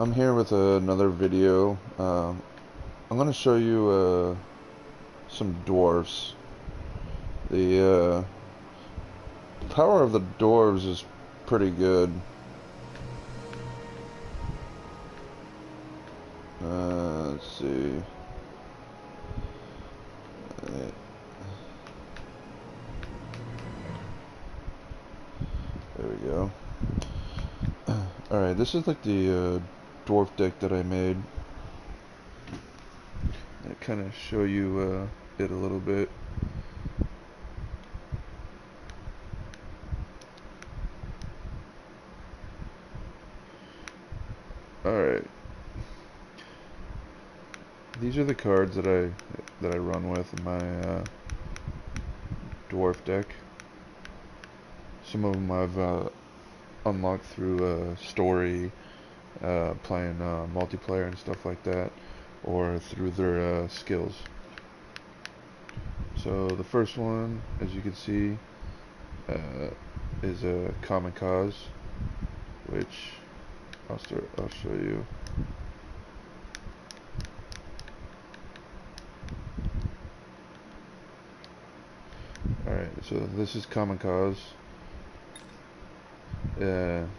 I'm here with another video. I'm going to show you some dwarfs. The power of the dwarves is pretty good. Let's see. There we go. Alright, this is like the dwarf deck that I made. I kind of show you it a little bit. Alright. These are the cards that I run with in my dwarf deck. Some of them I've unlocked through story, playing multiplayer and stuff like that, or through their skills. So the first one, as you can see, is a common cause, which I'll show you. Alright, so this is common cause.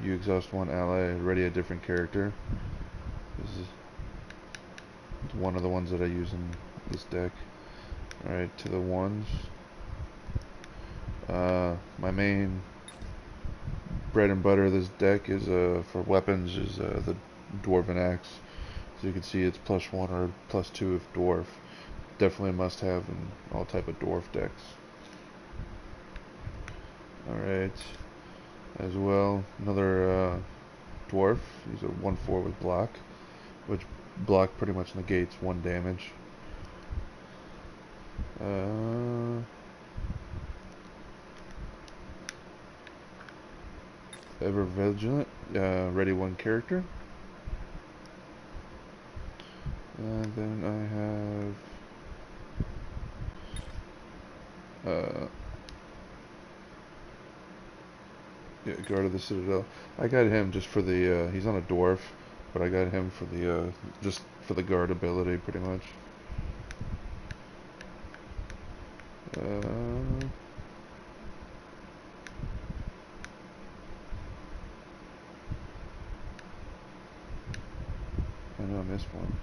You exhaust one ally, ready a different character. This is one of the ones that I use in this deck. Alright, to the ones. My main bread and butter of this deck is for weapons is the dwarven axe. As you can see, it's +1 or +2 if dwarf. Definitely a must-have in all type of dwarf decks. Alright, as well, another dwarf. He's a 1/4 with block, which block pretty much negates 1 damage. Ever vigilant, ready 1 character. And then I have yeah, Guard of the Citadel. I got him just for the he's on a dwarf, but I got him for the just for the guard ability pretty much. I know I missed one.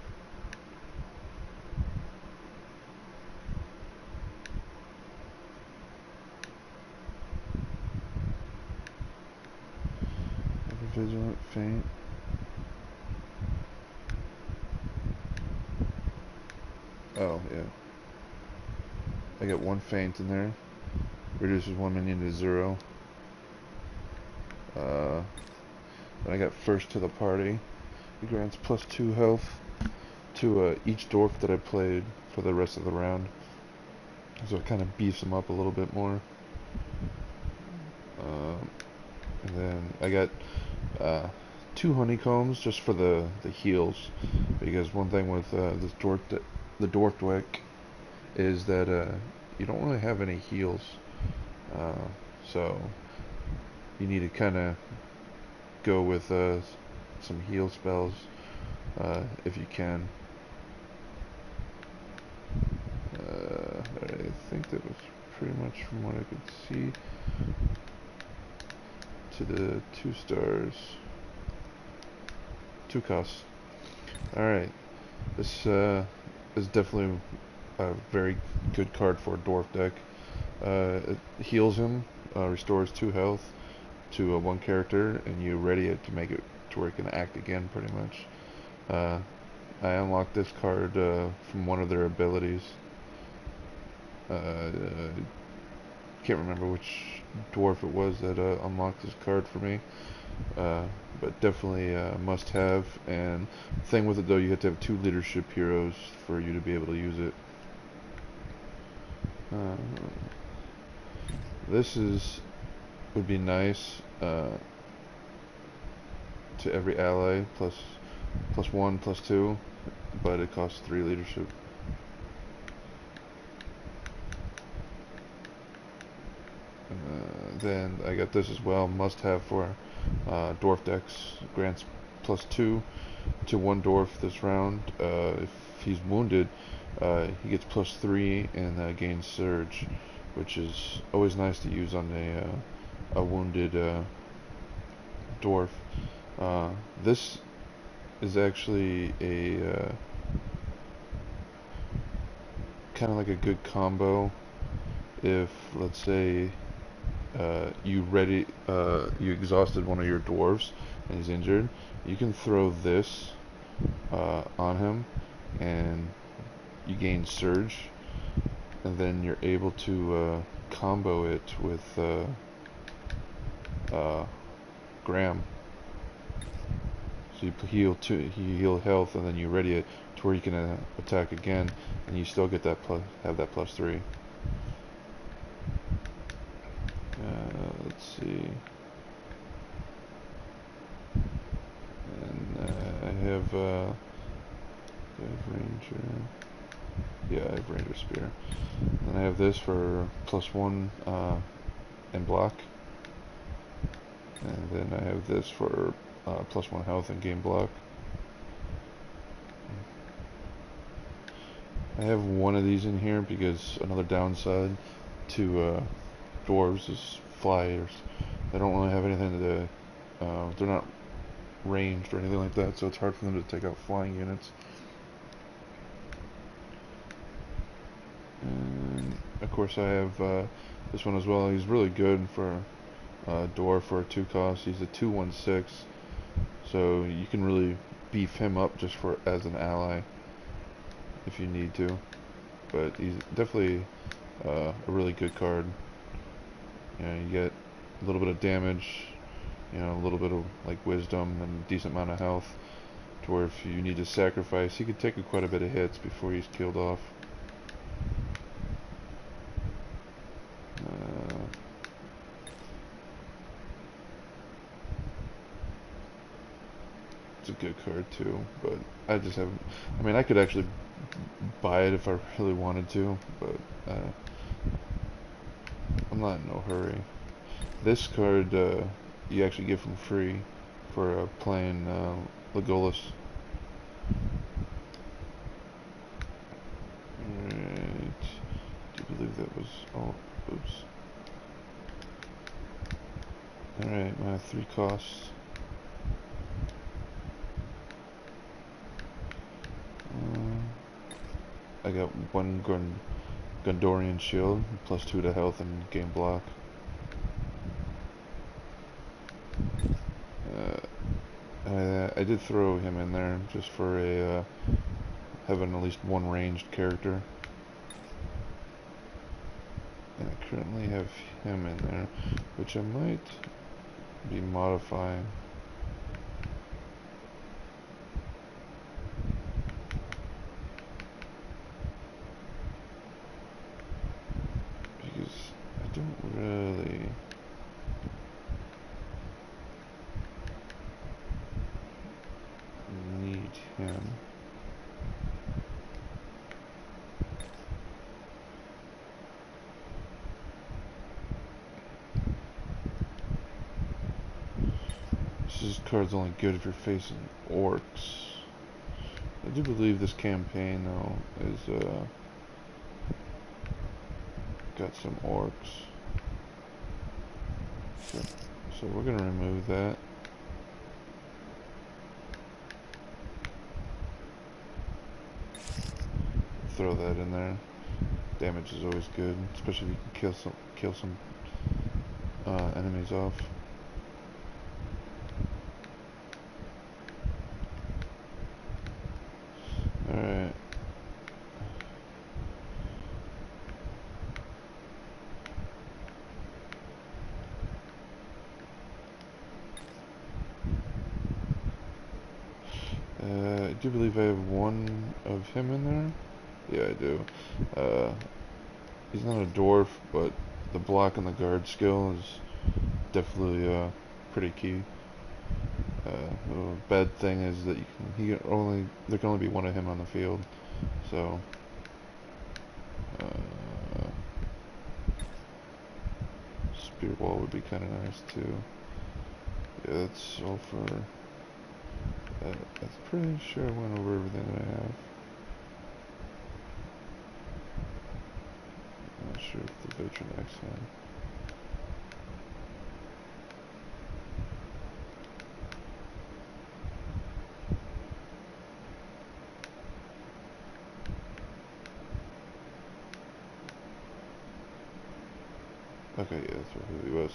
Vigilant, faint. Oh, yeah. I got 1 faint in there. Reduces 1 minion to 0. Then I got first to the party. It grants +2 health to each dwarf that I played for the rest of the round. So it kind of beefs them up a little bit more. And then I got 2 honeycombs just for the heals, because one thing with this the dwarf deck is that you don't really have any heals, so you need to kind of go with some heal spells if you can. I think that was pretty much from what I could see. To the 2 stars. 2 costs. Alright. This is definitely a very good card for a dwarf deck. It heals him, restores 2 health to 1 character, and you ready it to make it to where it can act again pretty much. I unlocked this card from one of their abilities. Can't remember which dwarf it was that unlocked this card for me, but definitely must have. And the thing with it though, you have to have 2 leadership heroes for you to be able to use it. This would be nice to every ally, +1, +2, but it costs 3 leadership. Then I got this as well, must have for dwarf decks, grants +2 to one dwarf this round. If he's wounded, he gets +3 and gains surge, which is always nice to use on a wounded dwarf. This is actually a kind of like a good combo if, let's say, you exhausted one of your dwarves and he's injured. You can throw this on him and you gain surge, and then you're able to combo it with Graham. So you heal health, and then you ready it to where you can attack again, and you still get that have that +3. Let's see. And I have Ranger. Yeah, I have Ranger Spear. And I have this for +1 and block. And then I have this for +1 health and gain block. I have one of these in here because another downside to dwarves is flyers. They don't really have anything to they're not ranged or anything like that, so it's hard for them to take out flying units. And of course I have this one as well. He's really good for dwarf for a 2 cost. He's a 2/16, so you can really beef him up just for as an ally if you need to. But he's definitely a really good card. You know, you get a little bit of damage, you know, a little bit of like wisdom and a decent amount of health, to where if you need to sacrifice, he could take quite a bit of hits before he's killed off. It's a good card too, but I just haven't. I mean, I could actually buy it if I really wanted to, but I'm not in no hurry. This card you actually get from free for playing Legolas. Right. Do you believe that was all? Oops. Alright, my 3 costs. I got 1 Gondorian shield, +2 to health and gain block. I did throw him in there just for a having at least 1 ranged character. And I currently have him in there, which I might be modifying. Because I don't really need him. This card's only good if you're facing orcs. I do believe this campaign though is got some orcs. So we're gonna remove that. Throw that in there. Damage is always good, especially if you can kill some enemies off. Alright. I do believe I have 1 of him in there. Yeah, I do. He's not a dwarf, but the block and the guard skill is definitely pretty key. The bad thing is that there can only be 1 of him on the field, so spear wall would be kind of nice too. Yeah, that's all for I'm pretty sure I went over everything that I have. I'm not sure if the veteran X had. Okay, yeah, that's what it was.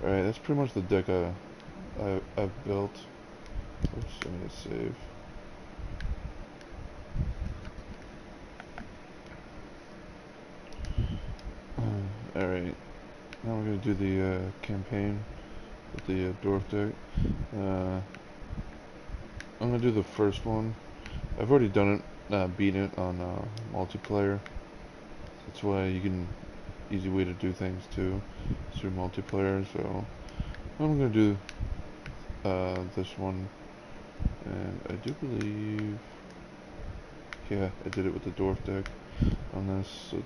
Alright, that's pretty much the deck I've built. Oops, I need to save. Alright, now we're gonna do the campaign with the dwarf deck. I'm gonna do the first one. I've already done it, beat it on multiplayer. That's why you can easy way to do things too through multiplayer. So I'm gonna do this one, and I do believe, yeah, I did it with the dwarf deck on this. So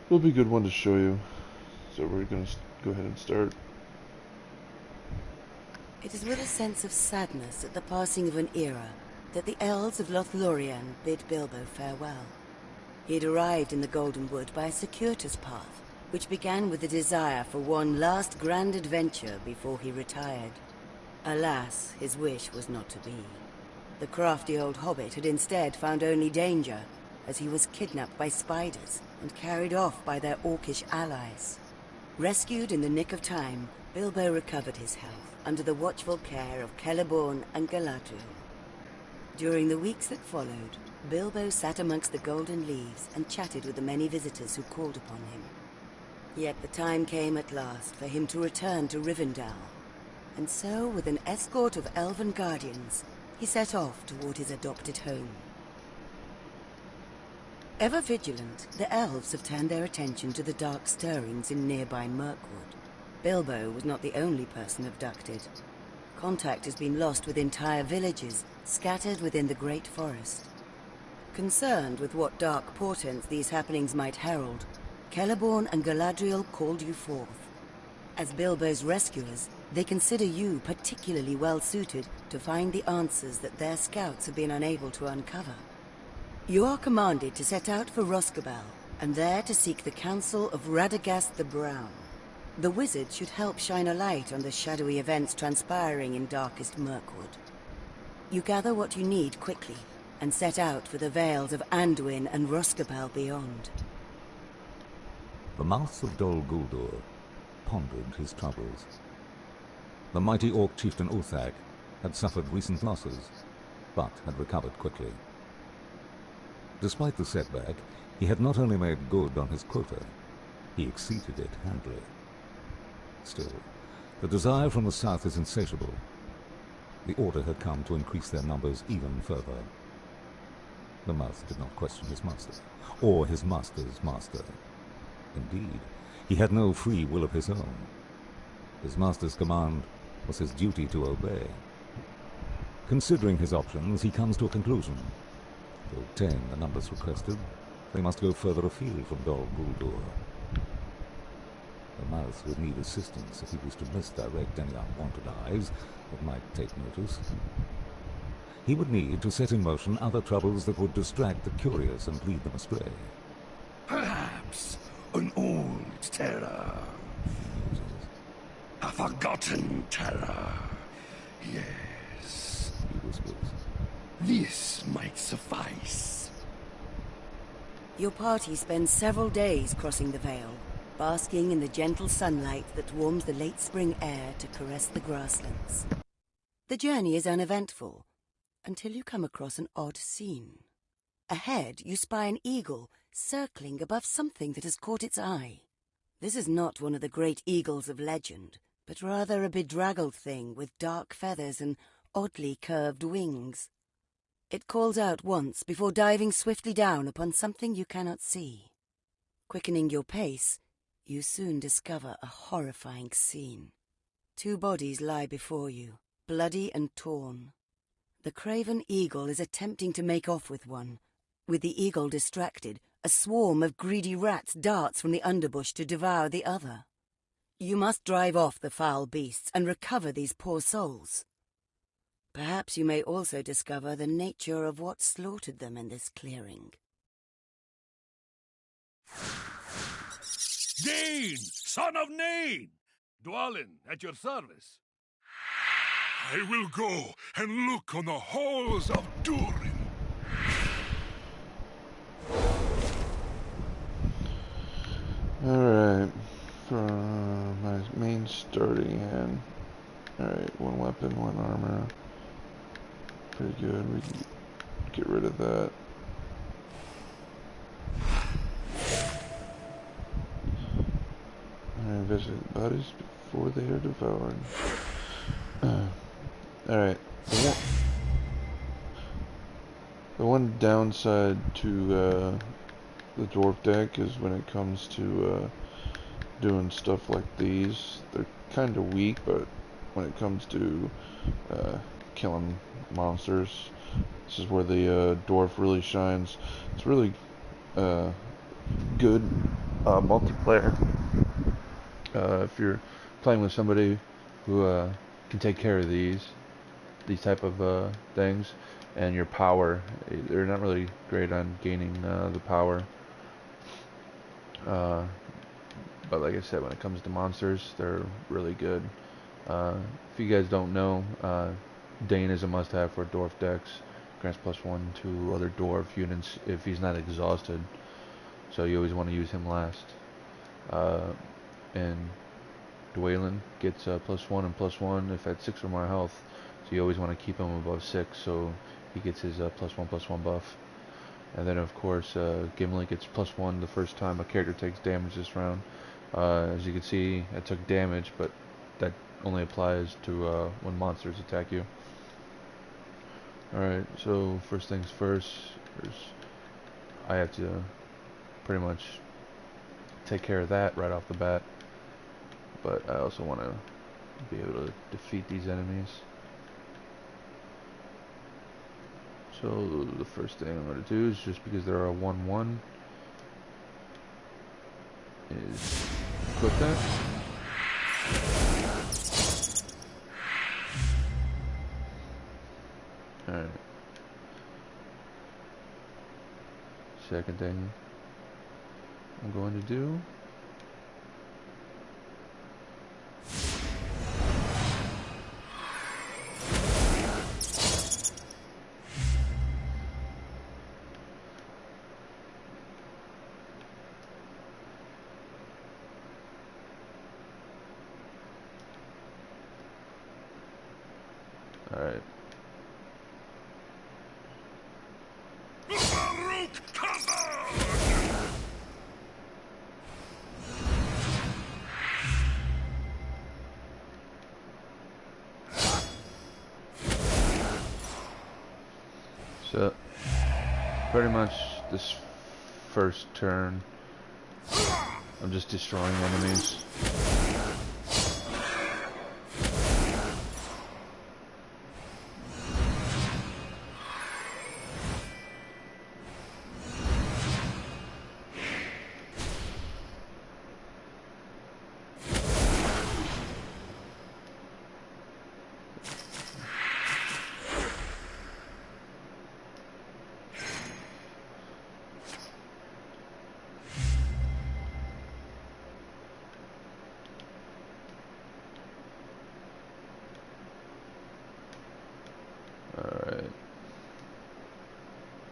it'll be a good one to show you. So we're gonna go ahead and start. It is with a sense of sadness at the passing of an era that the elves of LOTR bid Bilbo farewell. He had arrived in the Golden Wood by a circuitous path, which began with a desire for one last grand adventure before he retired. Alas, his wish was not to be. The crafty old hobbit had instead found only danger, as he was kidnapped by spiders and carried off by their orcish allies. Rescued in the nick of time, Bilbo recovered his health under the watchful care of Celeborn and Galadriel. During the weeks that followed, Bilbo sat amongst the golden leaves and chatted with the many visitors who called upon him. Yet the time came at last for him to return to Rivendell, and so, with an escort of elven guardians, he set off toward his adopted home. Ever vigilant, the elves have turned their attention to the dark stirrings in nearby Mirkwood. Bilbo was not the only person abducted. Contact has been lost with entire villages, scattered within the great forest. Concerned with what dark portents these happenings might herald, Celeborn and Galadriel called you forth. As Bilbo's rescuers, they consider you particularly well-suited to find the answers that their scouts have been unable to uncover. You are commanded to set out for Rosgobel, and there to seek the counsel of Radagast the Brown. The wizard should help shine a light on the shadowy events transpiring in darkest Mirkwood. You gather what you need quickly, and set out for the vales of Anduin and Rosgobel beyond. The mouth of Dol Guldur pondered his troubles. The mighty orc chieftain Uthag had suffered recent losses, but had recovered quickly. Despite the setback, he had not only made good on his quota, he exceeded it handily. Still, the desire from the south is insatiable. The order had come to increase their numbers even further. The mouth did not question his master, or his master's master. Indeed, he had no free will of his own. His master's command was his duty to obey. Considering his options, he comes to a conclusion. To obtain the numbers requested, they must go further afield from Dol Guldur. The mouth would need assistance if he was to misdirect any unwanted eyes that might take notice. He would need to set in motion other troubles that would distract the curious and lead them astray. Perhaps an old terror. A forgotten terror. Yes. He whispers. This might suffice. Your party spends several days crossing the Vale, basking in the gentle sunlight that warms the late spring air to caress the grasslands. The journey is uneventful, until you come across an odd scene. Ahead, you spy an eagle circling above something that has caught its eye. This is not one of the great eagles of legend, but rather a bedraggled thing with dark feathers and oddly curved wings. It calls out once before diving swiftly down upon something you cannot see. Quickening your pace, you soon discover a horrifying scene. Two bodies lie before you, bloody and torn. The craven eagle is attempting to make off with one. With the eagle distracted, a swarm of greedy rats darts from the underbush to devour the other. You must drive off the foul beasts and recover these poor souls. Perhaps you may also discover the nature of what slaughtered them in this clearing. Dane, son of Nain! Dwalin, at your service. I will go and look on the halls of Durin. Alright, from my main starting hand. Alright, one weapon, one armor. Pretty good, we can get rid of that. Alright, visit bodies before they are devoured. Alright, the one downside to the dwarf deck is when it comes to doing stuff like these, they're kind of weak, but when it comes to killing monsters, this is where the dwarf really shines. It's really good multiplayer. If you're playing with somebody who can take care of these type of things, and your power, they're not really great on gaining the power. But like I said, when it comes to monsters, they're really good. If you guys don't know, Dane is a must-have for dwarf decks. Grants +1 to other dwarf units if he's not exhausted. So you always want to use him last. And Dwalin gets +1 and +1 if at 6 or more health. So you always want to keep him above 6, so he gets his +1/+1 buff. And then of course Gimli gets +1 the first time a character takes damage this round. As you can see, I took damage, but that only applies to when monsters attack you. Alright, so first things first, I have to pretty much take care of that right off the bat. But I also want to be able to defeat these enemies. So the first thing I'm going to do is, just because there are 1/1, is equip that. Alright. Second thing I'm going to do alright. So, pretty much this first turn, I'm just destroying enemies. Alright.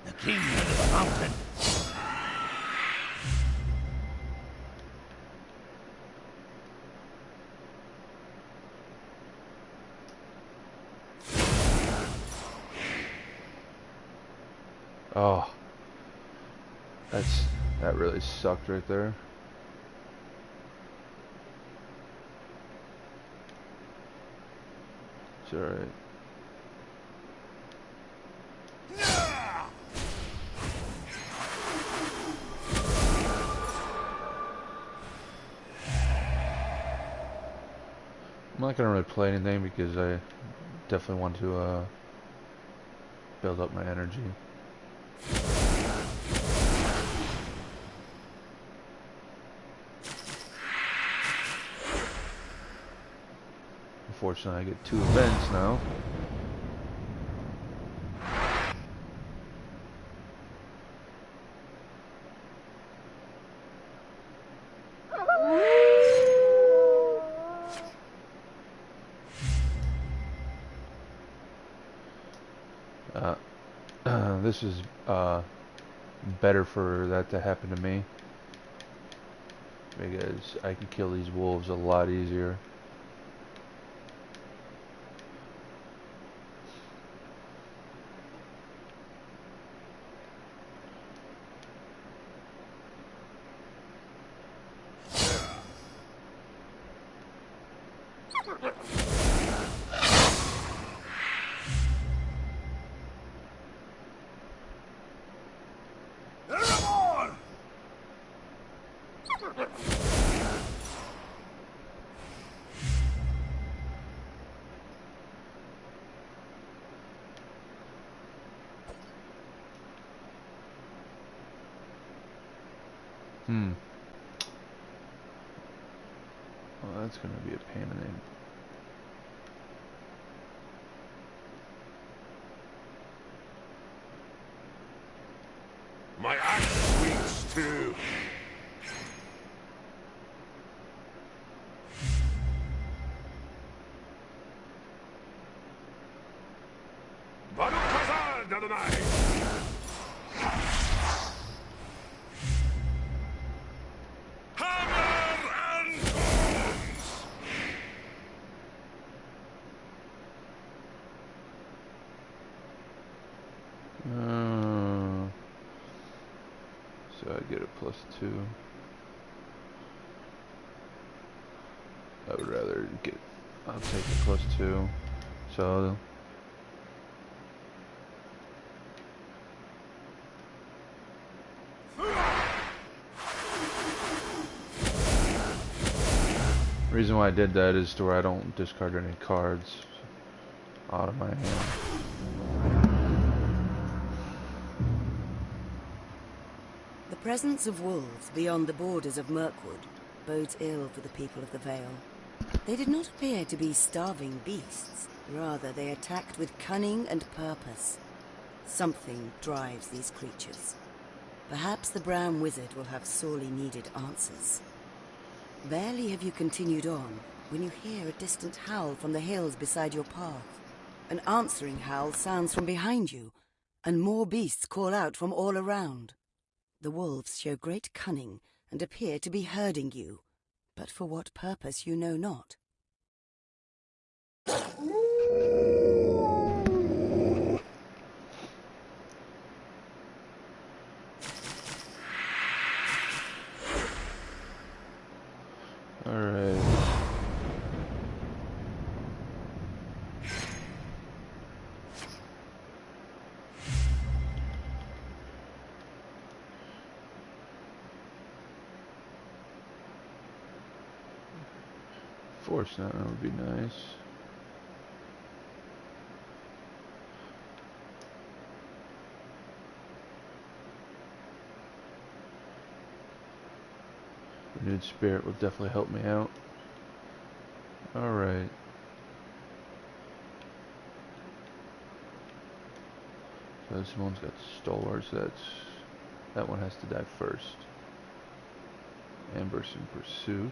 The king of the mountain. Oh. That really sucked right there. It's alright. I'm not gonna really play anything because I definitely want to build up my energy. Unfortunately, I get 2 events now. This is better for that to happen to me because I can kill these wolves a lot easier. Well, that's gonna be a pain in the... My axe swings too. Barukazar Dadonai! Hammer and tongs! So I get a +2. I would rather get... I'll take a +2. So... reason why I did that is to where I don't discard any cards out of my hand. The presence of wolves beyond the borders of Mirkwood bodes ill for the people of the Vale. They did not appear to be starving beasts. Rather, they attacked with cunning and purpose. Something drives these creatures. Perhaps the Brown Wizard will have sorely needed answers. Barely have you continued on when you hear a distant howl from the hills beside your path. An answering howl sounds from behind you, and more beasts call out from all around. The wolves show great cunning and appear to be herding you, but for what purpose you know not. Alright. Force that would be nice. Renewed Spirit will definitely help me out. Alright. So this one's got Stalwart, so that one has to die first. Ambush and Pursuit.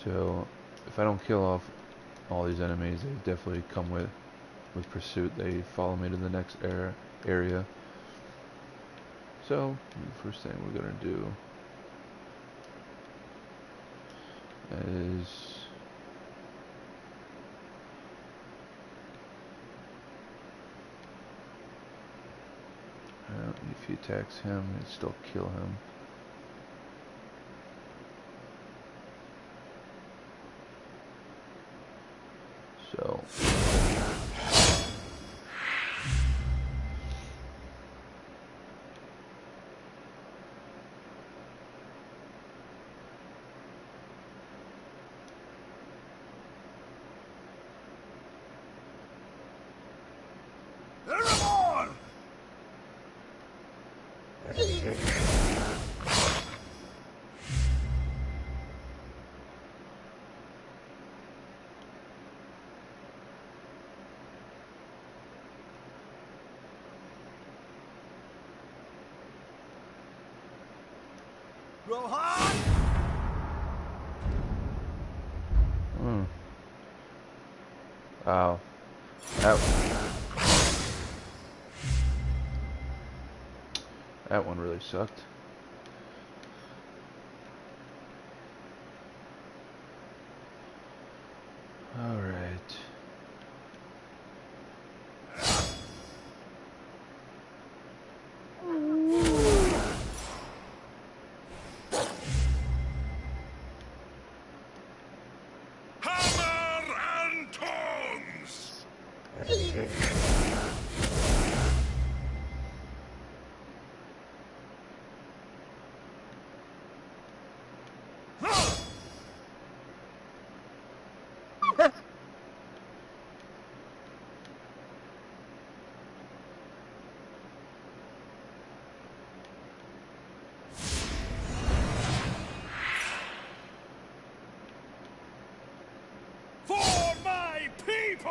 So if I don't kill off all these enemies, they definitely come with Pursuit. They follow me to the next area. So the first thing we're gonna do is if he attacks him, it still kill him. So Rohan! wow. That one really sucked. Alright. Hammer and tongs! For my people!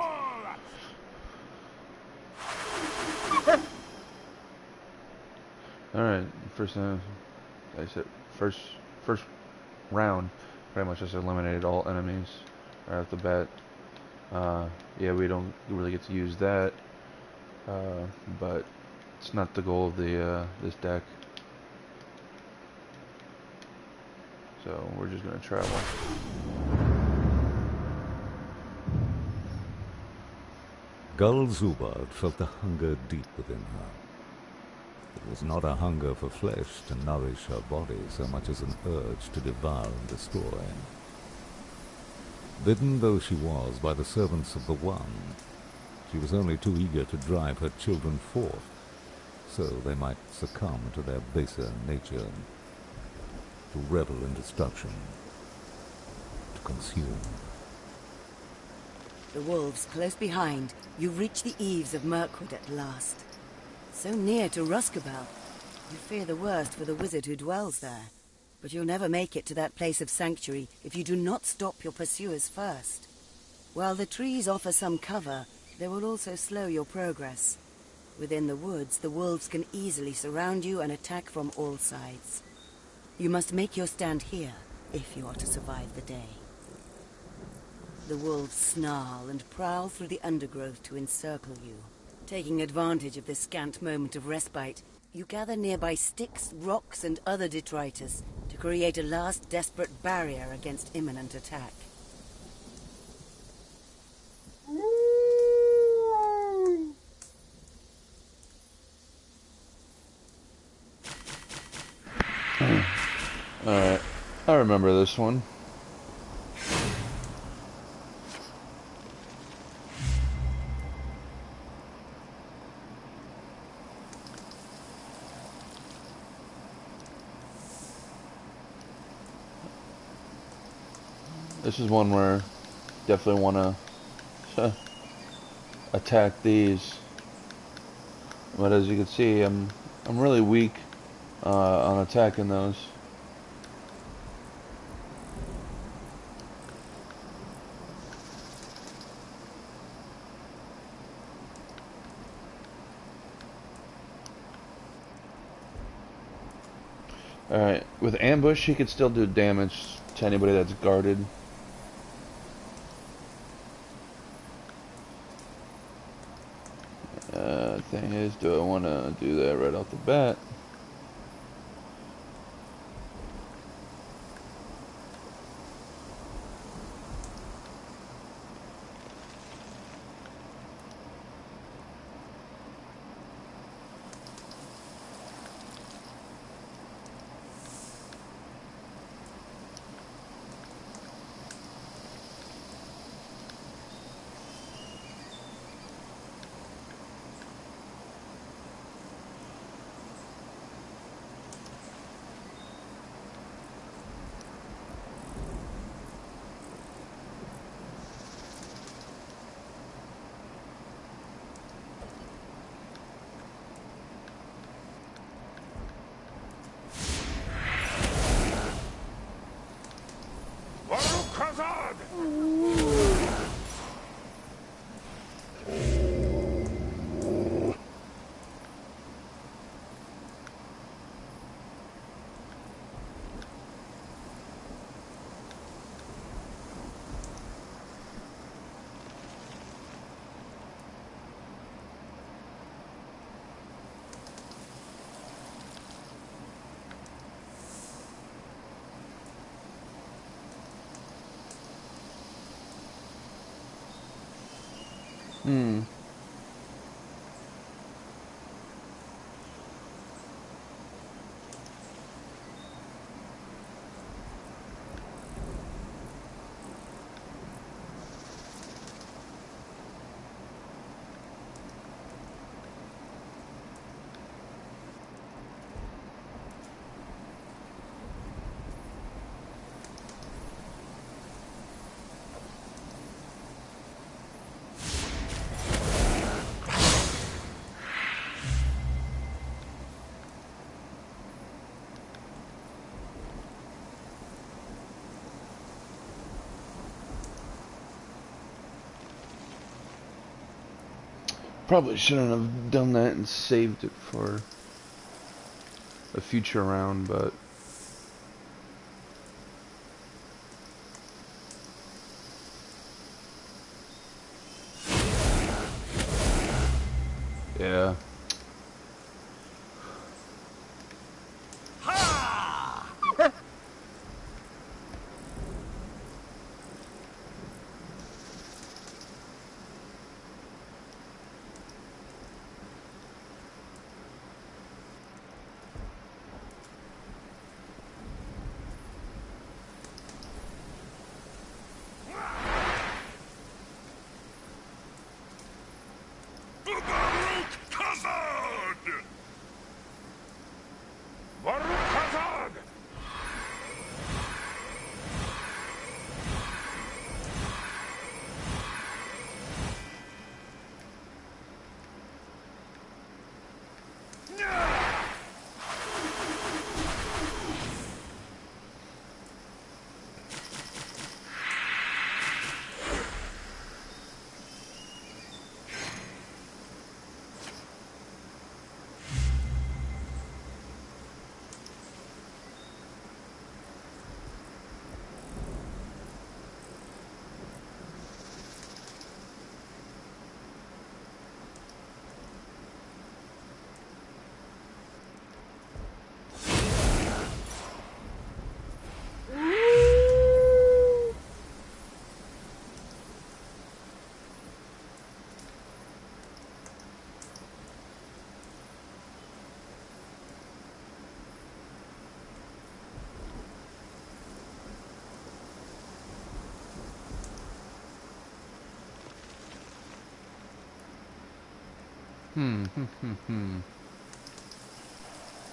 Alright, first like I said, first round pretty much just eliminated all enemies right off the bat. Yeah, we don't really get to use that, but it's not the goal of the this deck. So we're just gonna travel. Gull Zubard felt the hunger deep within her. It was not a hunger for flesh to nourish her body so much as an urge to devour and destroy. Bidden though she was by the servants of the One, she was only too eager to drive her children forth, so they might succumb to their baser nature, to revel in destruction, to consume. The wolves close behind, you reach the eaves of Mirkwood at last. So near to Ruskabel, you fear the worst for the wizard who dwells there. But you'll never make it to that place of sanctuary if you do not stop your pursuers first. While the trees offer some cover, they will also slow your progress. Within the woods, the wolves can easily surround you and attack from all sides. You must make your stand here if you are to survive the day. The wolves snarl and prowl through the undergrowth to encircle you. Taking advantage of this scant moment of respite, you gather nearby sticks, rocks, and other detritus to create a last desperate barrier against imminent attack. Alright, I remember this one. This is one where definitely want to attack these, but as you can see, I'm really weak on attacking those. Alright, with ambush he could still do damage to anybody that's guarded. Thing is, do I want to do that right off the bat? Hmm. Probably shouldn't have done that and saved it for a future round, but yeah. Baruch Kazad! Baruch Kazad!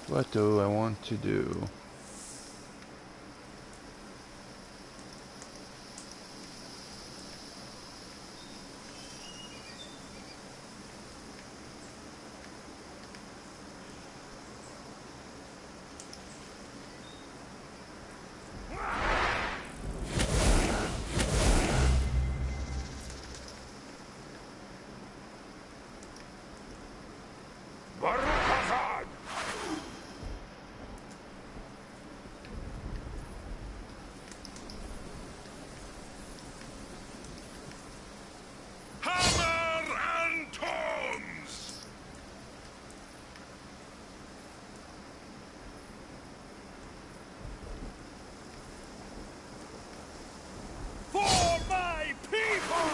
What do I want to do? Baruch Kazad! Hammer and tongs! For my people!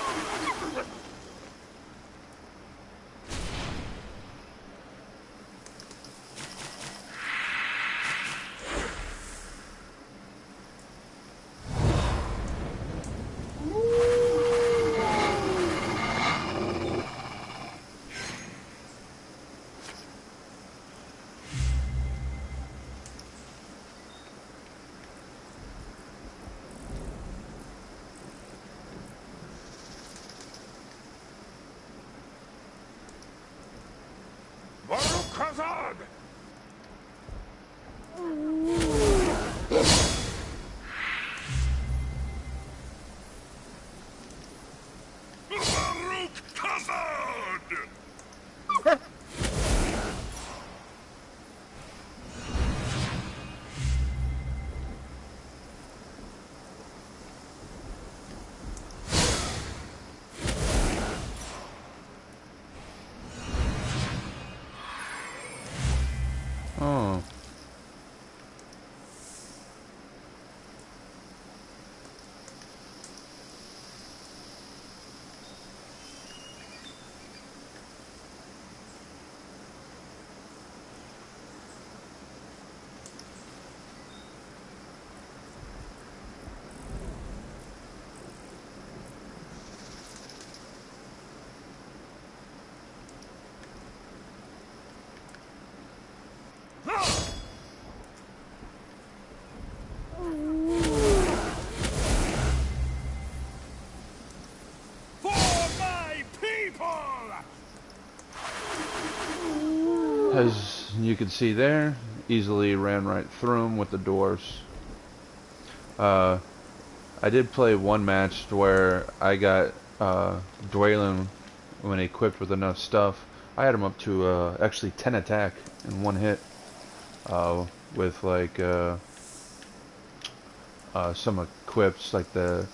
Baruch Kazad! Baruch Kazad! As you can see there, easily ran right through him with the dwarfs. I did play one match where I got Dwaylen when equipped with enough stuff. I had him up to actually 10 attack in one hit with like some equips, like the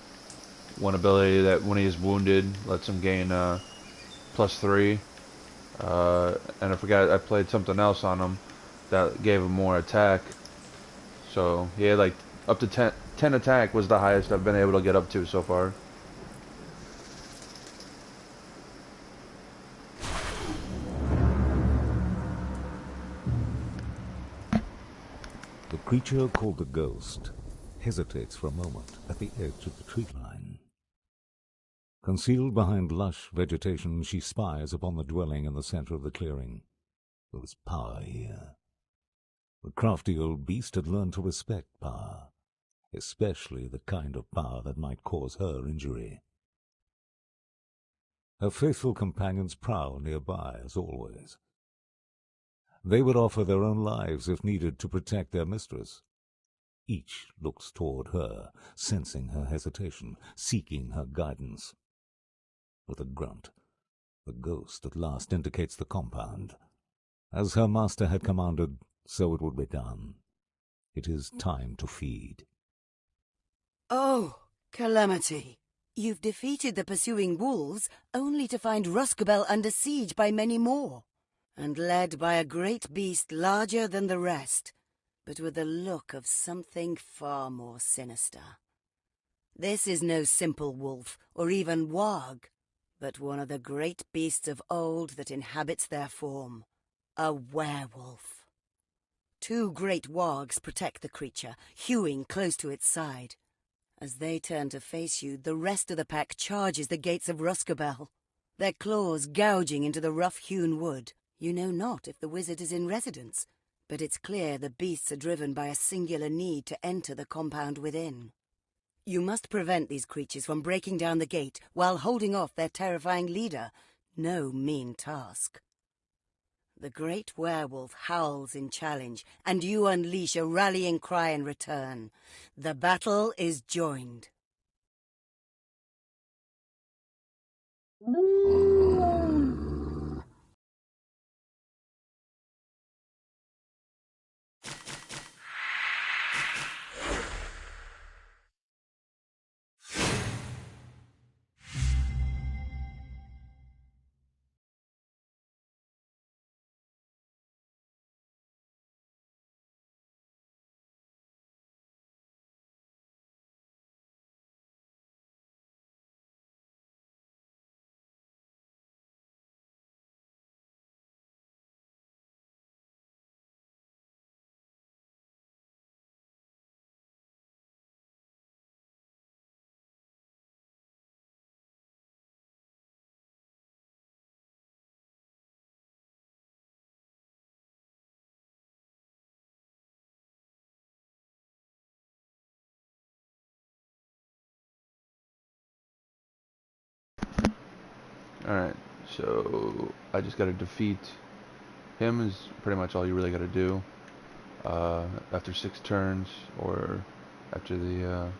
one ability that when he is wounded lets him gain +3. And I forgot I played something else on him that gave him more attack. So he had like up to 10 attack was the highest I've been able to get up to so far. The creature called the ghost hesitates for a moment at the edge of the tree line. Concealed behind lush vegetation, she spies upon the dwelling in the center of the clearing. There was power here. The crafty old beast had learned to respect power, especially the kind of power that might cause her injury. Her faithful companions prowl nearby, as always. They would offer their own lives if needed to protect their mistress. Each looks toward her, sensing her hesitation, seeking her guidance. With a grunt, the ghost at last indicates the compound. As her master had commanded, so it would be done. It is time to feed. Oh, calamity. You've defeated the pursuing wolves, only to find Roscabel under siege by many more, and led by a great beast larger than the rest, but with the look of something far more sinister. This is no simple wolf, or even warg, but one of the great beasts of old that inhabits their form, a werewolf. 2 great wargs protect the creature, hewing close to its side. As they turn to face you, the rest of the pack charges the gates of Roscabel, their claws gouging into the rough-hewn wood. You know not if the wizard is in residence, but it's clear the beasts are driven by a singular need to enter the compound within. You must prevent these creatures from breaking down the gate while holding off their terrifying leader. No mean task. The great werewolf howls in challenge, and you unleash a rallying cry in return. The battle is joined. Alright, so I just gotta defeat him is pretty much all you really gotta do. After 6 turns, or after the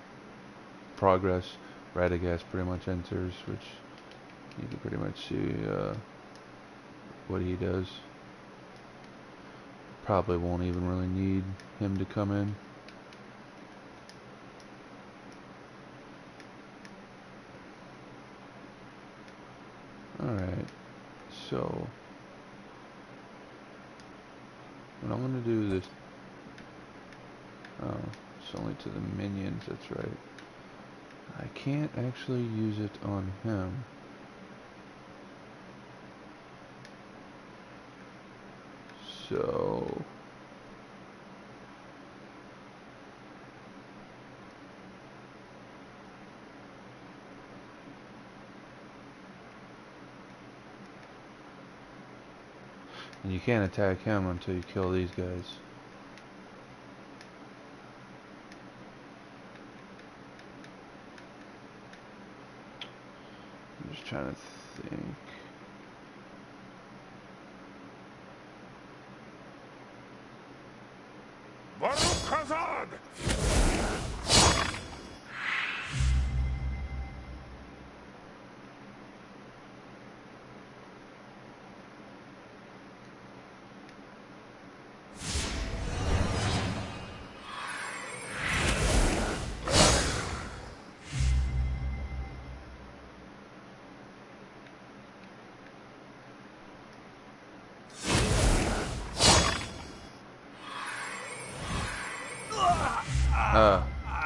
progress, Radagast pretty much enters, which you can pretty much see what he does. Probably won't even really need him to come in. Alright, so what I'm gonna do this. Oh, it's only to the minions, that's right. I can't actually use it on him. So and you can't attack him until you kill these guys. I'm just trying to think. Baruch Hazad!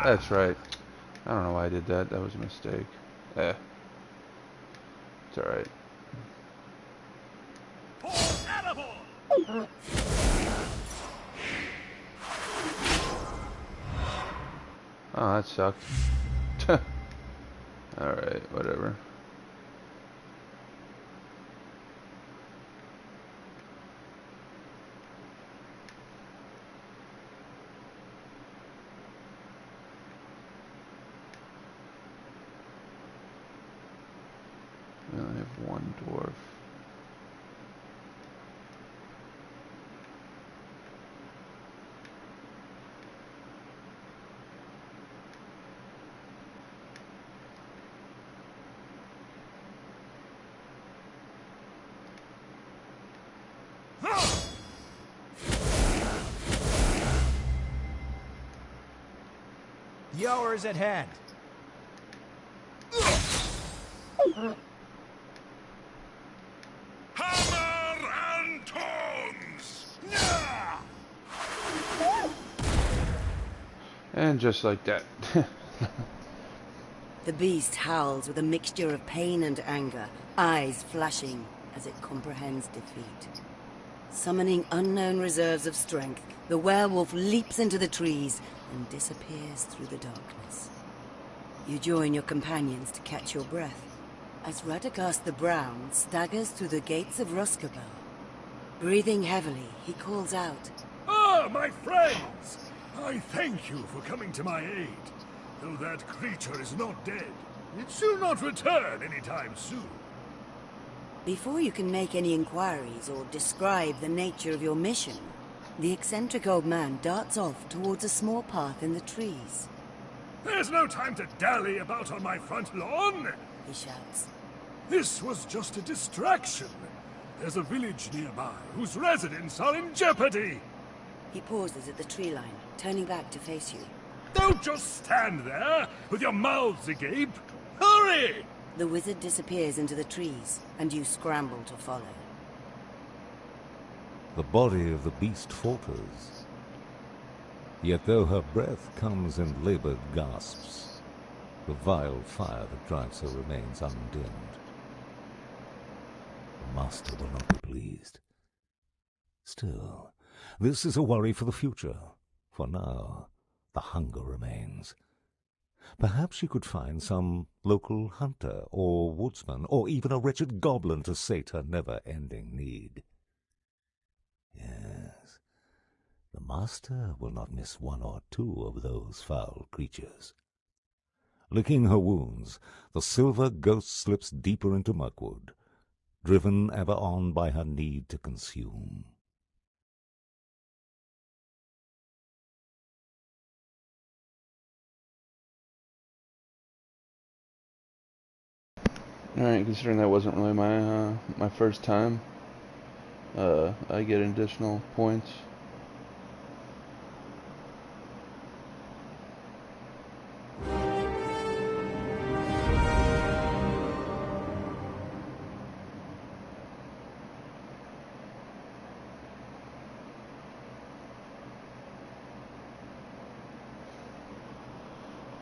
That's right. I don't know why I did that. That was a mistake. It's alright. Oh, that sucked. Alright, whatever. We only have one dwarf. The hour is at hand. Hammer and tongs! And just like that. The beast howls with a mixture of pain and anger, eyes flashing as it comprehends defeat. Summoning unknown reserves of strength, the werewolf leaps into the trees and disappears through the darkness. You join your companions to catch your breath, as Radagast the Brown staggers through the gates of Roscabel. Breathing heavily, he calls out, Ah, my friends! I thank you for coming to my aid. Though that creature is not dead, it shall not return anytime soon. Before you can make any inquiries or describe the nature of your mission, the eccentric old man darts off towards a small path in the trees. There's no time to dally about on my front lawn! He shouts. This was just a distraction. There's a village nearby whose residents are in jeopardy. He pauses at the tree line, turning back to face you. Don't just stand there with your mouths agape. Hurry! The wizard disappears into the trees, and you scramble to follow. The body of the beast falters. Yet though her breath comes in labored gasps, the vile fire that drives her remains undimmed. The master will not be pleased. Still, this is a worry for the future. For now, the hunger remains. Perhaps she could find some local hunter or woodsman, or even a wretched goblin to sate her never-ending need. Yes, the master will not miss one or two of those foul creatures. Licking her wounds, the silver ghost slips deeper into Mirkwood, driven ever on by her need to consume. Alright, considering that wasn't really my first time, I get additional points.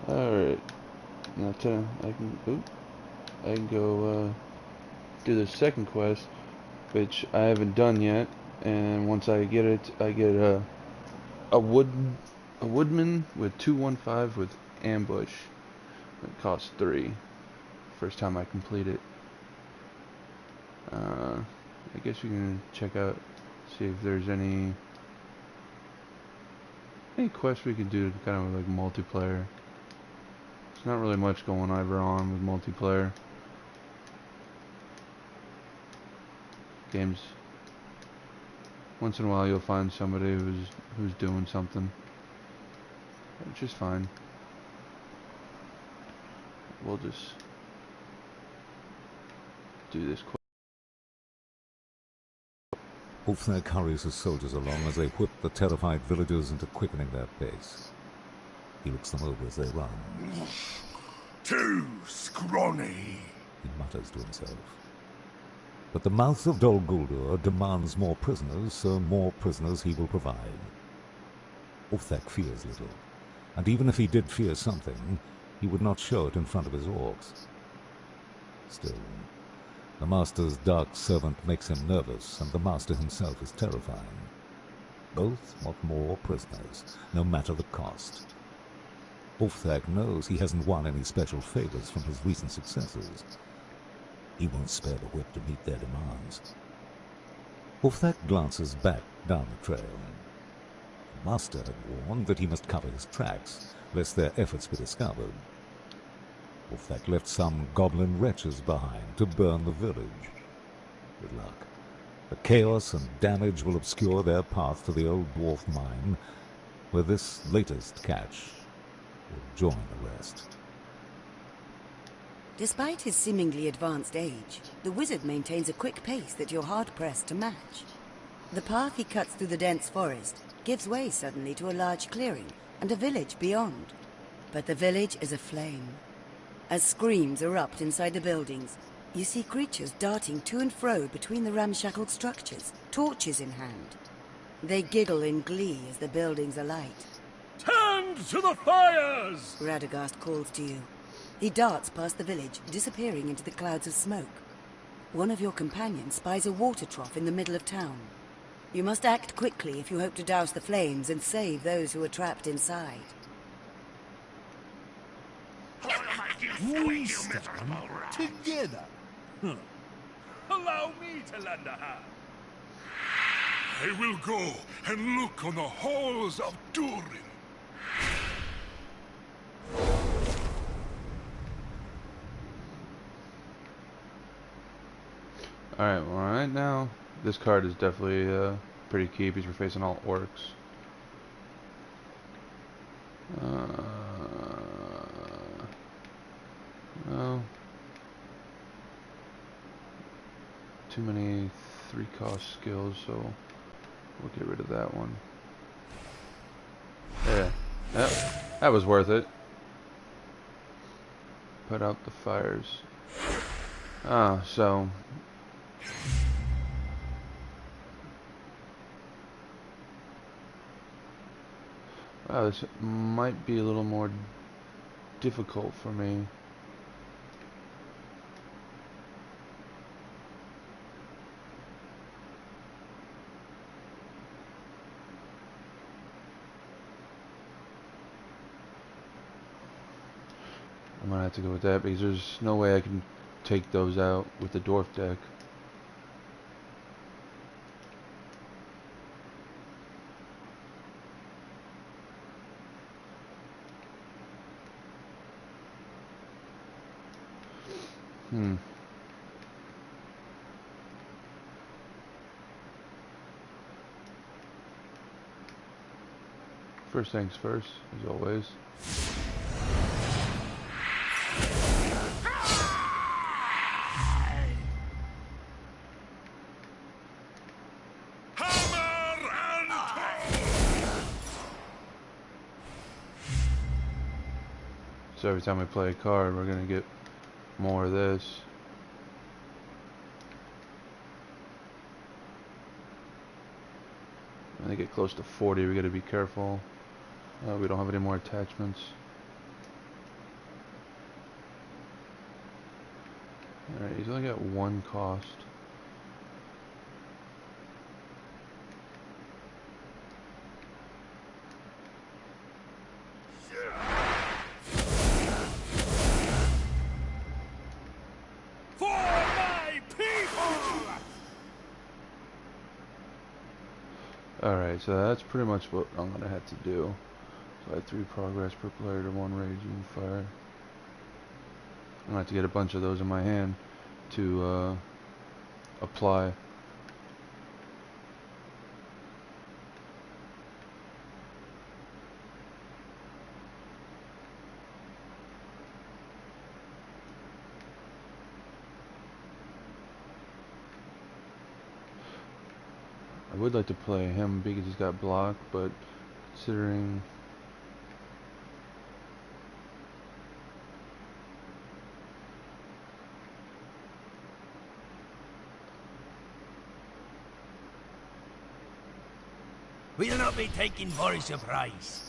Alright, now I can go do the second quest, which I haven't done yet. And once I get it, I get a woodman with 215 with ambush. It costs 3. First time I complete it. I guess we can check out, see if there's any quests we can do to kind of like multiplayer. There's not really much going ever on with multiplayer. Games Once in a while you'll find somebody who's doing something, which is fine. We'll just do this quick. Ulfthek hurries his soldiers along as they whip the terrified villagers into quickening their pace. He looks them over as they run. Too scrawny, He mutters to himself. But the mouth of Dol Guldur demands more prisoners, so more prisoners he will provide. Ulfthek fears little, and even if he did fear something, he would not show it in front of his orcs. Still, the Master's dark servant makes him nervous, and the Master himself is terrifying. Both want more prisoners, no matter the cost. Ulfthek knows he hasn't won any special favors from his recent successes. He won't spare the whip to meet their demands. Ulfthek glances back down the trail. The Master had warned that he must cover his tracks, lest their efforts be discovered. Ulfthek left some goblin wretches behind to burn the village. Good luck. The chaos and damage will obscure their path to the old dwarf mine, where this latest catch will join the rest. Despite his seemingly advanced age, the wizard maintains a quick pace that you're hard-pressed to match. The path he cuts through the dense forest gives way suddenly to a large clearing and a village beyond. But the village is aflame. As screams erupt inside the buildings, you see creatures darting to and fro between the ramshackled structures, torches in hand. They giggle in glee as the buildings alight. tend to the fires! Radagast calls to you. He darts past the village, disappearing into the clouds of smoke. One of your companions spies a water trough in the middle of town. You must act quickly if you hope to douse the flames and save those who are trapped inside. We stand together. Allow me to lend a hand. I will go and look on the halls of Durin. Alright, well right now, this card is definitely pretty key because we're facing all orcs. No. Too many 3-cost skills, so we'll get rid of that one. Yeah, yep, that was worth it. Put out the fires. So wow, this might be a little more difficult for me. I'm gonna have to go with that because there's no way I can take those out with the dwarf deck. First things first, as always. So every time we play a card, we're gonna get more of this. When they get close to 40, we gotta be careful. We don't have any more attachments. Alright, he's only got 1 cost. For my people! Alright, so that's pretty much what I'm gonna have to do. So I have 3 progress per player to 1 raging fire. I'm gonna have to get a bunch of those in my hand to apply. I would like to play him because he's got block, but considering We'll not be taken for a surprise.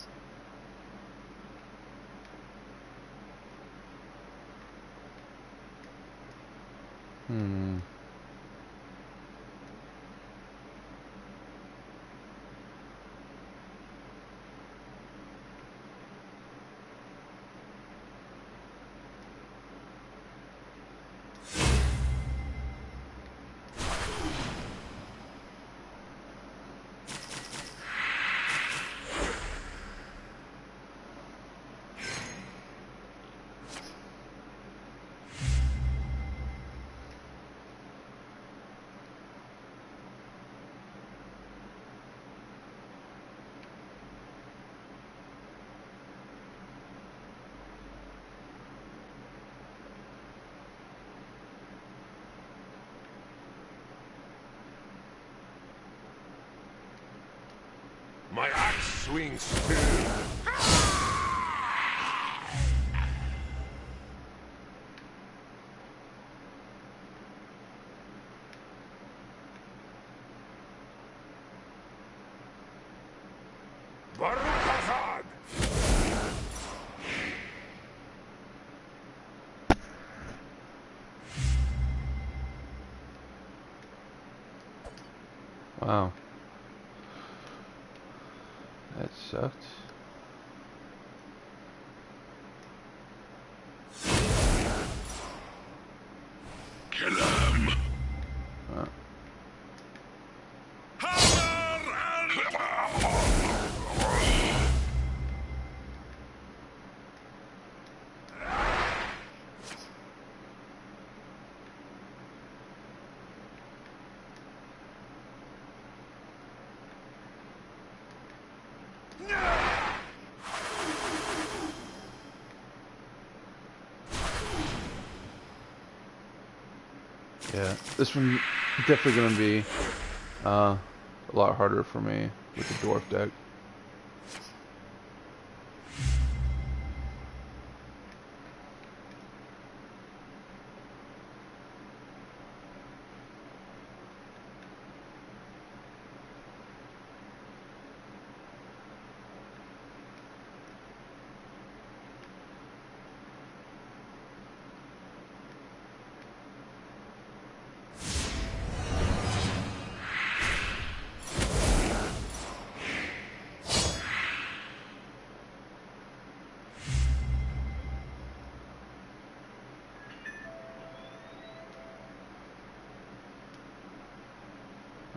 My axe swings still. Baruch wow, that sucked. Kill him. Uh, Hammer and yeah, this one definitely gonna be a lot harder for me with the dwarf deck.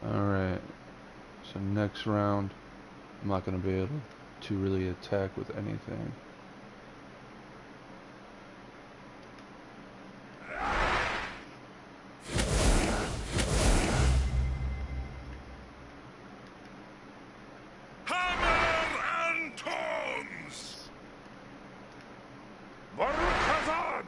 Alright, so next round, I'm not going to be able to really attack with anything. hammer and tongs. Baruch Hazad.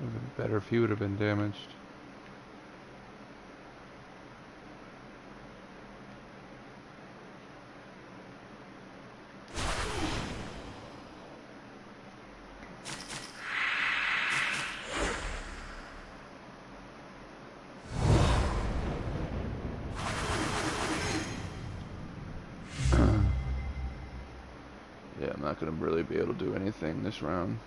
Would have been better if he would have been damaged. Yeah, I'm not going to really be able to do anything this round.